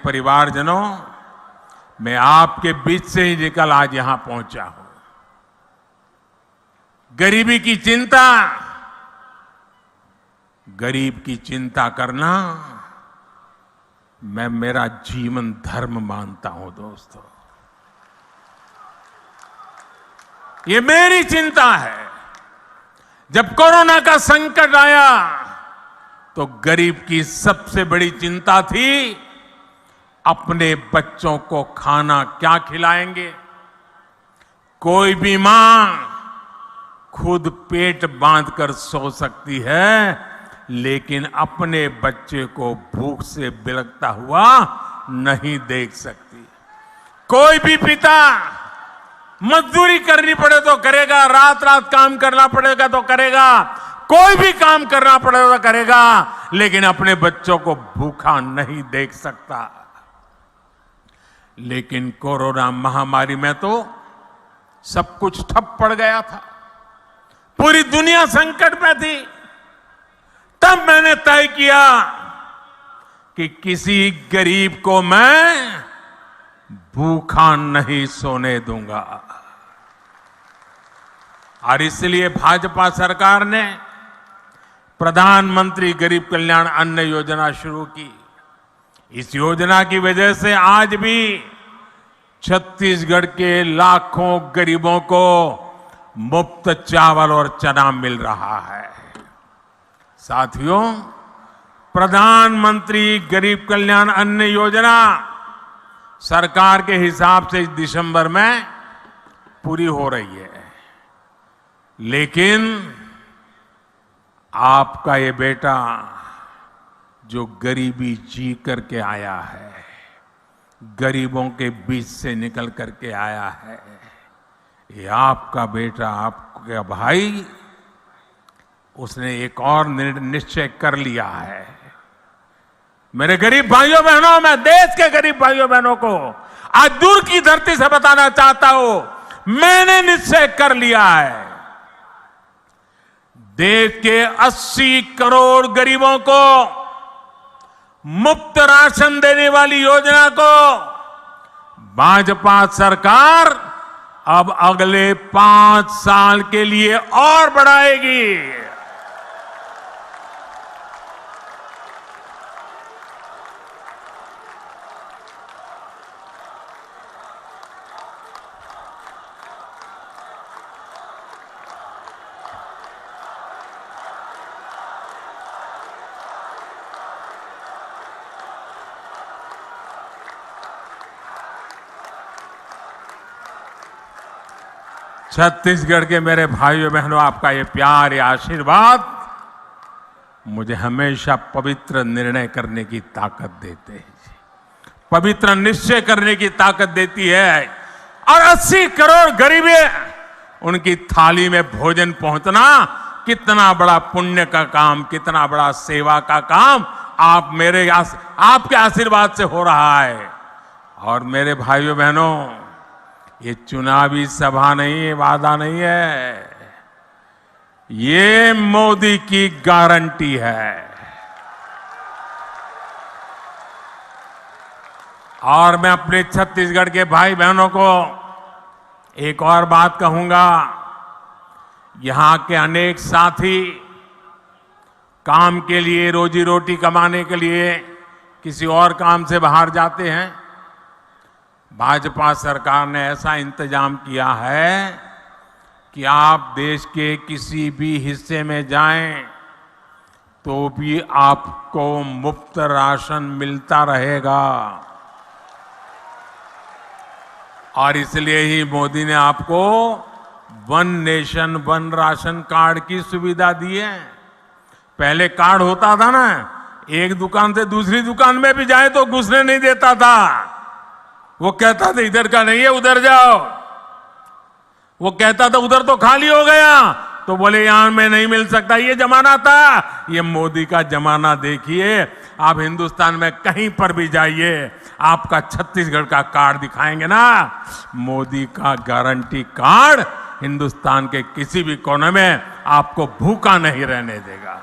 परिवारजनों, मैं आपके बीच से ही निकल आज यहां पहुंचा हूं। गरीबी की चिंता, गरीब की चिंता करना मैं मेरा जीवन धर्म मानता हूं दोस्तों। ये मेरी चिंता है। जब कोरोना का संकट आया तो गरीब की सबसे बड़ी चिंता थी अपने बच्चों को खाना क्या खिलाएंगे। कोई भी मां खुद पेट बांधकर सो सकती है, लेकिन अपने बच्चे को भूख से बिलखता हुआ नहीं देख सकती। कोई भी पिता मजदूरी करनी पड़े तो करेगा, रात रात काम करना पड़ेगा तो करेगा, कोई भी काम करना पड़ेगा तो करेगा, लेकिन अपने बच्चों को भूखा नहीं देख सकता। लेकिन कोरोना महामारी में तो सब कुछ ठप पड़ गया था, पूरी दुनिया संकट में थी। तब मैंने तय किया कि किसी गरीब को मैं भूखा नहीं सोने दूंगा। और इसलिए भाजपा सरकार ने प्रधानमंत्री गरीब कल्याण अन्न योजना शुरू की। इस योजना की वजह से आज भी छत्तीसगढ़ के लाखों गरीबों को मुफ्त चावल और चना मिल रहा है। साथियों, प्रधानमंत्री गरीब कल्याण अन्न योजना सरकार के हिसाब से इस दिसंबर में पूरी हो रही है, लेकिन आपका ये बेटा जो गरीबी जी करके आया है, गरीबों के बीच से निकल करके आया है, ये आपका बेटा, आपका भाई, उसने एक और निश्चय कर लिया है। मेरे गरीब भाइयों बहनों, मैं देश के गरीब भाइयों बहनों को आज दूर की धरती से बताना चाहता हूं, मैंने निश्चय कर लिया है। देश के 80 करोड़ गरीबों को मुफ्त राशन देने वाली योजना को भाजपा सरकार अब अगले 5 साल के लिए और बढ़ाएगी। छत्तीसगढ़ के मेरे भाइयों बहनों, आपका ये प्यार, ये आशीर्वाद मुझे हमेशा पवित्र निर्णय करने की ताकत देते हैं, पवित्र निश्चय करने की ताकत देती है। और 80 करोड़ गरीबी, उनकी थाली में भोजन पहुंचना कितना बड़ा पुण्य का काम, कितना बड़ा सेवा का काम आपके आशीर्वाद से हो रहा है। और मेरे भाइयों बहनों, ये चुनावी सभा नहीं है, वादा नहीं है, ये मोदी की गारंटी है। और मैं अपने छत्तीसगढ़ के भाई बहनों को एक और बात कहूंगा, यहां के अनेक साथी काम के लिए, रोजी रोटी कमाने के लिए किसी और काम से बाहर जाते हैं। भाजपा सरकार ने ऐसा इंतजाम किया है कि आप देश के किसी भी हिस्से में जाएं तो भी आपको मुफ्त राशन मिलता रहेगा। और इसलिए ही मोदी ने आपको one nation one ration card की सुविधा दी है। पहले कार्ड होता था ना, एक दुकान से दूसरी दुकान में भी जाए तो घुसने नहीं देता था, वो कहता था इधर का नहीं है, उधर जाओ। वो कहता था उधर तो खाली हो गया, तो बोले यहां में नहीं मिल सकता। ये जमाना था। ये मोदी का जमाना देखिए। आप हिंदुस्तान में कहीं पर भी जाइए, आपका छत्तीसगढ़ का कार्ड दिखाएंगे ना, मोदी का गारंटी कार्ड हिंदुस्तान के किसी भी कोने में आपको भूखा नहीं रहने देगा।